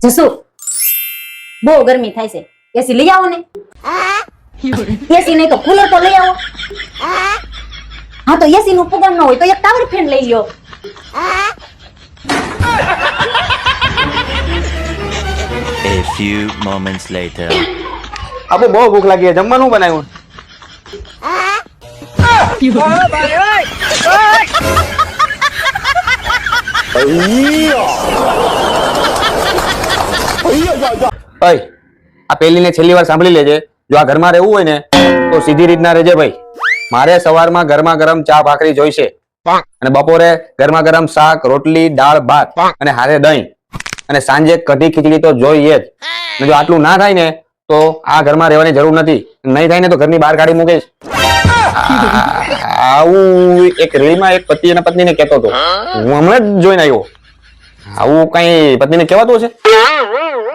જસુ બહુ ગરમી થાય છે, એસી લઈ આવો ને. એસી નહીં તો કુલર તો લઈ આવો. હા તો એસી નું પગાર ન હોય તો એક ટાવર ફેન લઈ લ્યો. A few moments later. આપો બહુ ભૂખ લાગી છે, જમવાનું બનાવ્યું. ભાઈ આ પહેલી ને છેલ્લી વાર સાંભળી લેજે, જો આ ઘરમાં રહેવું હોય ને તો સીધી રીતના રહેજે ભાઈ. મારે સવારમાં ગરમા ગરમ ચા ભાખરી જોઈશે, અને બપોરે ગરમા ગરમ શાક રોટલી દાળ ભાત અને હારે દહીં, અને સાંજે કઢી ખીચડી તો જોઈએ જ. અને જો આટલું ના થાય ને તો આ ઘરમાં રહેવાની જરૂર નથી. નહીં થાય ને તો ઘરની બહાર કાઢી મૂકીશ. આવું એક રેલીમાં એક પતિ અને પત્નીને કહેતો હતો, હું હમણાં જ જોઈને આવ્યો. આવું કઈ પત્નીને કહેવાતું હશે?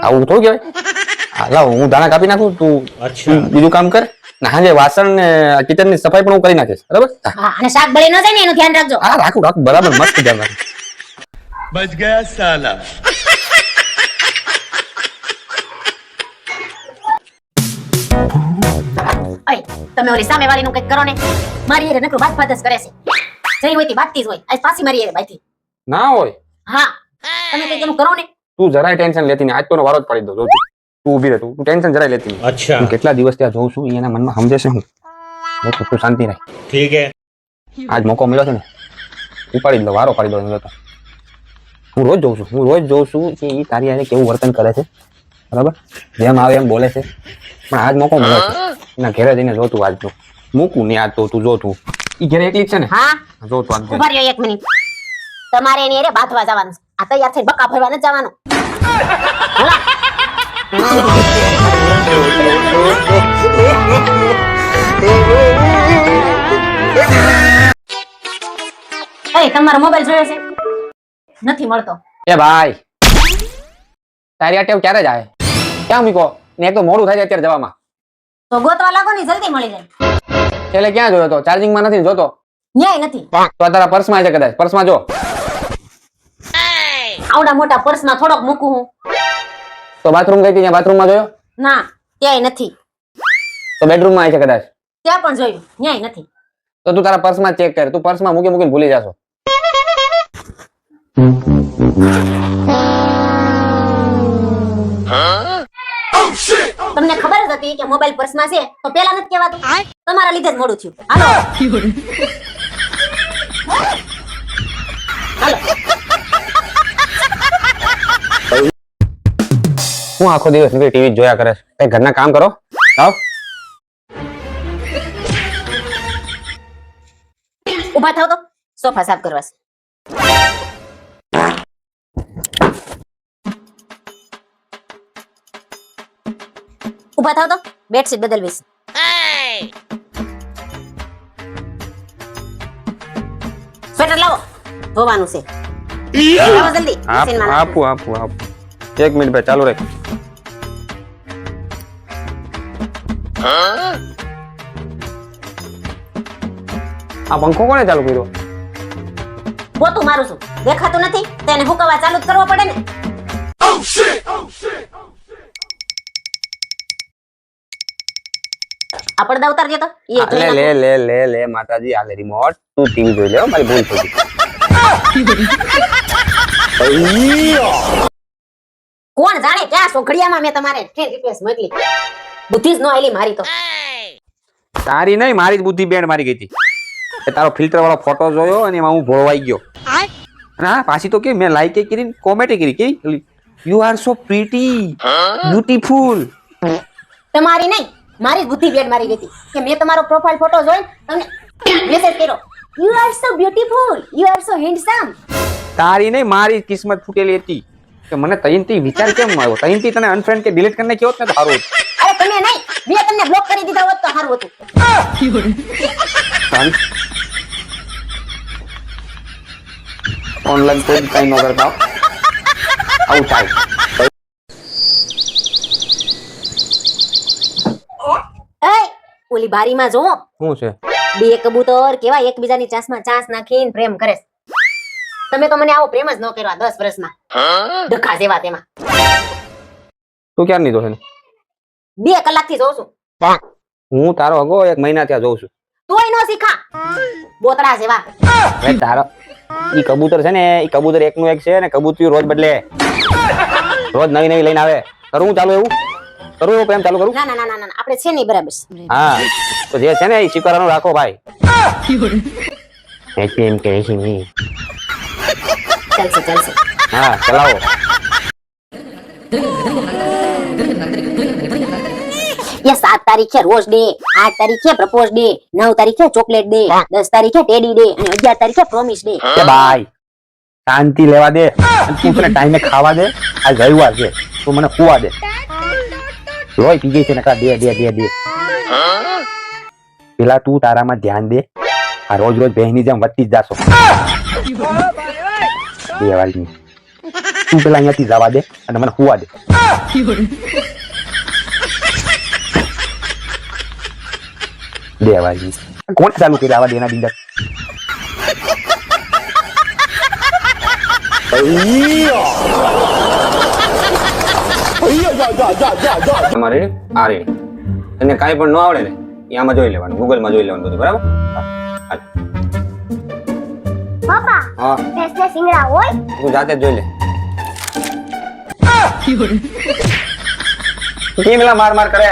આવું થોડું કહેવાય. લાવ હું દાણા કાપી નાખું, તું બીજું કામ કર. હાજે વાસણ ને કિચન ની સફાઈ પણ હું કરી નાખીશ, બરાબર? અને શાક બળી ન જાય ને એનું ધ્યાન રાખજો. હા રાખું રાખું, બરાબર, મસ્ત ધ્યાન રાખું. बच गया साला. અય તમે ઓલી સામે વાળી નું કઈક કરો ને. મારી હારે નકરું વાત જ કરે છે. જઈ હોય તી વાતતી જ હોય. આજ પાછી મારી હારે બાઈથી. ના હોય. હા તમે કઈક એનું કરો ને. તું જરાય ટેન્શન લેતી નહીં. આજ તો વારો જ પાડી દો. તું ઊભી રહે, તું ટેન્શન જરાય લેતી નહીં. अच्छा હું કેટલા દિવસ ત્યાં જોઉં છું, એના મનમાં સમજે છે. હું તું શાંતિ રાખ. ठीक है. આજ મોકો મળ્યો છે ને, ઉપાડી જ લો, વારો પાડી દો. એમ તો હું રોજ જોઉં છું કે એ તારી હારે કેવું વર્તન કરે છે, બરાબર? જેમ આવે એમ બોલે છે. પણ આજ મોકો મળ્યો છે, એના ઘરે જઈને જો તું. આજ તો મૂકું નહીં, આજ તો તું જો. તું ઈ ઘરે એકલી જ છે ને? હા જો તું આજ ઉભા રહ્યો એક મિનિટ. તમારે એની હારે બાથવા જવાનું છે. આ તૈયાર થઈને બક્કા ફરવા નથી જવાનું. એ તમારો મોબાઈલ જોયો છે? નથી મળતો. એ ભાઈ તારી આ ટેવ ક્યારે જાય? ક્યાં મૂકો? ને એક તો મોડું થાય છે અત્યારે જવામાં. તો ગોતવા લાગો ને જલ્દી મળી જાય. એટલે ક્યાં જોયો તો? ચાર્જિંગમાં નથી ને જોતો? ન્યાય નથી. તો આ તારા પર્સમાં છે કદાચ. પર્સમાં જો. આવડા મોટા પર્સમાં થોડોક મૂકું હું. તો બાથરૂમ ગઈ હતી, ત્યાં બાથરૂમમાં જોયો? ના ત્યાંય નથી. તો બેડરૂમમાં છે કદાચ. ત્યાં પણ જોયું, ન્યાય નથી. તો તું તારા પર્સમાં ચેક કર. તું પર્સમાં મૂકીને ભૂલી જાશો. તમને ખબર જ હતી કે મોબાઈલ પર્સમાં છે તો પેલા નથી કહેવાતું. તમારા લીધે જ મોડું થયું. હાલો હું આખો દિવસ ટીવી જોયા કરે છે. કઈ ઘરના કામ કરો. આવ ઉભા થાવ તો સોફા સાફ કરવા છે. ઉભા થાવ તો બેડશીટ બદલવી છે. સ્વેટર લાવો, ધોવાનું છે. લાવો જલ્દી મશીનમાં નાખો. આપું. એક મિનિટ ભાઈ, ચાલુ રાખ. આ પંખો કોને ચાલુ કર્યો? પોતું મારું છું, દેખાતું નથી? તેને હુકવા ચાલુ જ કરવો પડે ને. આ પડદા ઉતારજે તો. એ જોઈ નાખો. લે માતાજી, આ લે રિમોટ. તું ટીવી જોઈ લે, મારી ભૂલ થઈ ગઈ. કોણ જાણે ક્યાં સોઘડિયામાં મેં તમારે રિક્વેસ્ટ મોકલી. બુદ્ધિ જ ન આલી મારી તો. તારી નહીં, મારી જ બુદ્ધિ બેન્ડ મારી ગઈ હતી. તારો ફિલ્ટર વાળો ફોટો જોયો અને એમાં હું ભોળવાઈ ગયો. ના પાછી તો કે મેં લાઈક કરી, કોમેન્ટ કરી કે you are so pretty, beautiful. તમારી નહીં, મારી જ બુદ્ધિ બેન્ડ મારી ગઈ હતી કે મેં તમારો પ્રોફાઇલ ફોટો જોઈ તમને મેસેજ કર્યો, you are so beautiful, you are so handsome. તારી નહીં, મારી કિસ્મત ફૂટેલી હતી કે મને તઈનથી વિચાર કેમ આવ્યો. તઈનથી તને અનફ્રેન્ડ કે ડિલીટ કરીને કેવો ને તો સારું. અરે તમે નહીં, મેં તમને બ્લોક કરી દીધા હોત તો સારું હતું. ઓનલાઈન કોઈ કઈ ન કરતા આવું થાય. એ ઓલી બારીમાં જો શું છે? બે કબૂતર કેવા એકબીજાની ચાંસમાં ચાંસ નાખીને પ્રેમ કરે છે. તમે તો મને આવો પ્રેમ જ ન કર્યો 10 વર્ષમાં. ધક્કા જેવા તેમાં. તું ક્યારની જો છે ને? 2 કલાકથી જોઉં છું. હું તારો હગો 1 મહિના ત્યાં જોઉં છું. તોય નો શીખા બોતડા જેવા. હવે તારો ઈ કબૂતર છે ને, ઈ કબૂતર એકનું એક છે ને, કબૂતરી રોજ બદલે, રોજ નવી નવી લઈને આવે. કરું ચાલુ એવું? કરું એવું પ્રેમ ચાલુ કરું? ના ના ના ના ના આપણે છે નહીં બરાબર છે. હા તો જે છે ને એ સ્વીકારવાનું રાખો ભાઈ. એમ કે છે નહીં. ચાલશે ચાલશે. હા ચલાવો. ये 7 तारीखे रोज डे, 8 तारीखे प्रपोज डे, 9 तारीखे चॉकलेट डे, 10 तारीखे टेडी डे અને 11 तारीखे प्रोमिस डे. કે ભાઈ શાંતિ લેવા દે. અને તું તને ટાઈમે ખાવા દે. આ રવિવાર છે તું મને ખુવા દે. લોહી પી ગઈ છે નકરા દે દે દે દે. પેલા તું તારામાં ધ્યાન દે. આ રોજ રોજ બહેની જેમ વધતી જ જાશો. બે વાળી તું પેલા અહીંયાથી જવા દે અને મને ખુવા દે. બે વાળી કોણ ચાલુ કરી આવા દેના બિંદર? તમારે આ રે તને કાંઈ પણ ન આવડે ને એ આમાં જોઈ લેવાનું, ગૂગલમાં જોઈ લેવાનું બધું, બરાબર? પપ્પા હા ભેંસને શિંગડા હોય તું જાતે જ જોઈ લે. કેમ એલા માર માર કરે?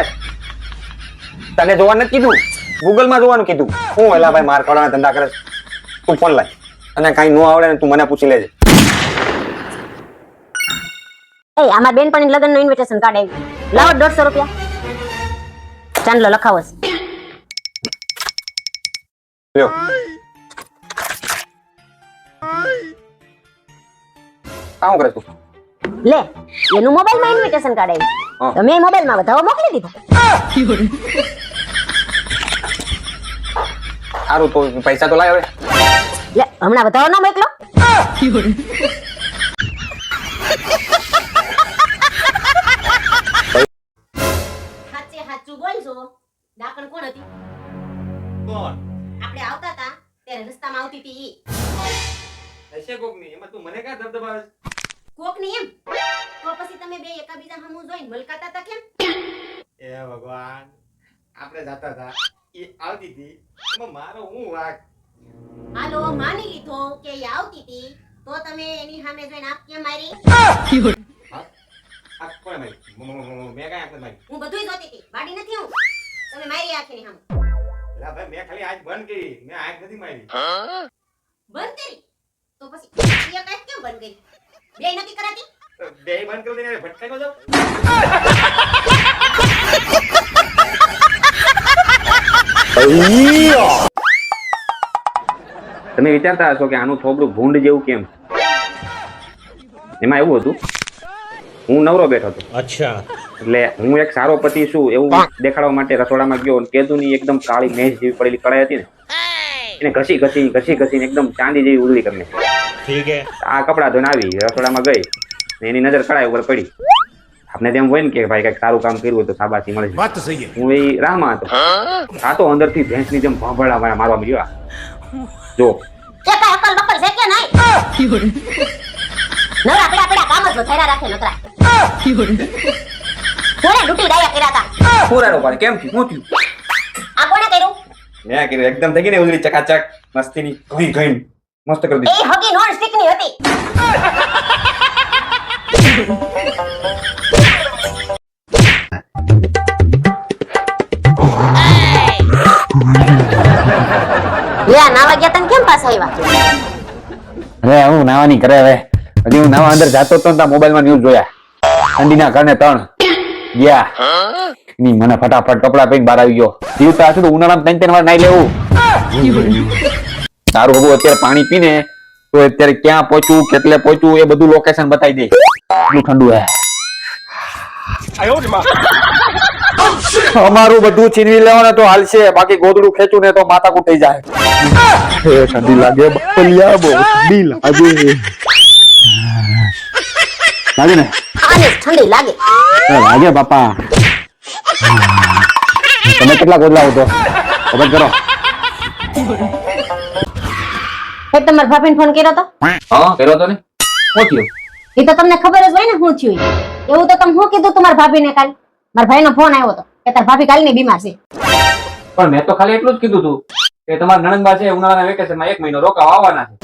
તને જોવાનું નથી કીધું, ગૂગલમાં જોવાનું કીધું. હું એલા ભાઈ માર ખાવાના ધંધા કરે? તું ફોન લાય. અને કાંઈ ન આવડે ને તું મને પૂછી લેજે. એ અમાર બેનપણી લગ્નનું ઇન્વિટેશન કાર્ડ આવ્યું. લાવો 150 રૂપિયા. ચાંદલો લખાવો છે. લ્યો કામ કરે તું? લે એનું મોબાઈલમાં ઇન્વિટેશન કાર્ડ આવ્યું. હા. તો મેં મોબાઈલમાં વધાવો મોકલી દીધો. સારું તો પૈસા તો લાય હવે. લે હમણાં વધાવો ના મોકલો. સાચે સાચું બોલજો. ડાકણ કોણ હતી? કોણ? આપણે આવતા હતા ત્યારે રસ્તામાં આવતી હતી ઈ. હશે કોક ની, એમાં તું મને કા દબદબાવે? કોક ની એમ તો પછી તમે બે એકાબીજા સામું જોઈને મલકાતા હતા કેમ? એ ભગવાન, આપણે જાતા હતા, એ આવતી હતી, એમાં મારો હું વાક? હાલો માની લીધો કે ઈ આવતી હતી તો તમે એની સામે જોઈને આપ કેમ મારી? આ કોણ મારી? મેં કાંઈ આપણે મારી? હું બધુંય જોતી હતી, વાડી નથી હું. તમે મારી આખીની સામે એલા ભાઈ મેં ખાલી આંખ બંધ કરી, મેં આંખ નથી મારી. બંધ કરી તો પછી એ કઈ કેમ બંધ કરી? બે નથી કરાતી? બે બંધ કરી દઈને ભટકાઈ નો જાવ. તમે વિચારતા હશો કે આનું થોબડું ભૂંડ જેવું કેમ? એમાં એવું હતું, હું નવરો બેઠો હતો. अच्छा એટલે હું એક સારો પતિ છું એવું દેખાડવા માટે રસોડામાં ગયો અને કેદુની એકદમ કાળી મેષ જેવી પડેલી કડાઈ હતી ને એને ઘસી ઘસીને એકદમ ચાંદી જેવી ઉજળી કરી નાખી. ठीक है આ કપડા ધોઈને આવી રસોડામાં ગઈ ને એની નજર કડાઈ ઉપર પડી. આપણે તેમ હોય ને કે ભાઈ કઈક સારું કામ કર્યું હોય તો શાબાશી મળે છે. बात तो सही है હું એ રાહમાં હતો. આ તો અંદરથી ભેંસની જેમ ભાંભળા મારવા મળ્યો. જો કે કઈ અકલ બકલ છે કે નહીં? નવરા પડા કામ જ વધારા રાખે નકરા. કોણે લૂંટી ડાયા કર્યા હતા? પૂરાનો પાડે કેમ થયું? શું થયું? આ કોણે કર્યું? મેં કીધું એકદમ થઈ ગઈ ને ઉજળી ચકાચક મસ્તીની ઘઈ મસ્ત કરી દીધી. એ હગી નોન સ્ટિક ની હતી. લે આ નાવા ગયા તને કેમ પાછા આવ્યા? અરે હું નાવાની કરે હવે. હજી હું નાવા અંદર જાતો તો મોબાઈલ માં ન્યૂઝ જોયા. ઠંડીના કારણે 3 ગયા. ની મને ફટાફટ કપડા પહેરીને બહાર આવી ગયો. જીવતા હશે તો ઉનાળામાં 3 વાર નાઈ લેવું. તારું હબુ અત્યારે પાણી પીને તો અત્યારે ક્યાં પહોંચવું કેટલે પહોંચવું એ બધું લોકેશન બતાવી દે. એટલું ઠંડુ હે. અમારું બધું છીનવી લેવાને તો હાલશે, બાકી ગોદડું ખેંચું ને તો માથા કૂટી જાય. ઠંડી લાગે બપલિયા, બહુ ઠંડી લાગે. લાગે ને? આને ઠંડી લાગે. લાગે બાપા. તમે કેટલા ગોદલા હતો? ખબર કરો. હે તમાર ભાભીને ફોન કર્યો તો? હા કર્યો તો ને. શું થયું? એ તો તમને ખબર જ હોય ને શું થયું ઈ. એવું તો તમે શું કીધું તમારા ભાભીને કાલ? મારા ભાઈનો ફોન આવ્યો હતો કે તાર ભાભી કાલની બીમાર છે. પણ મેં તો ખાલી એટલું જ કીધું હતું કે તમારા નણંદબા છે ઉનાળાના વેકેશનમાં 1 મહિનો રોકાવા આવવાના છે.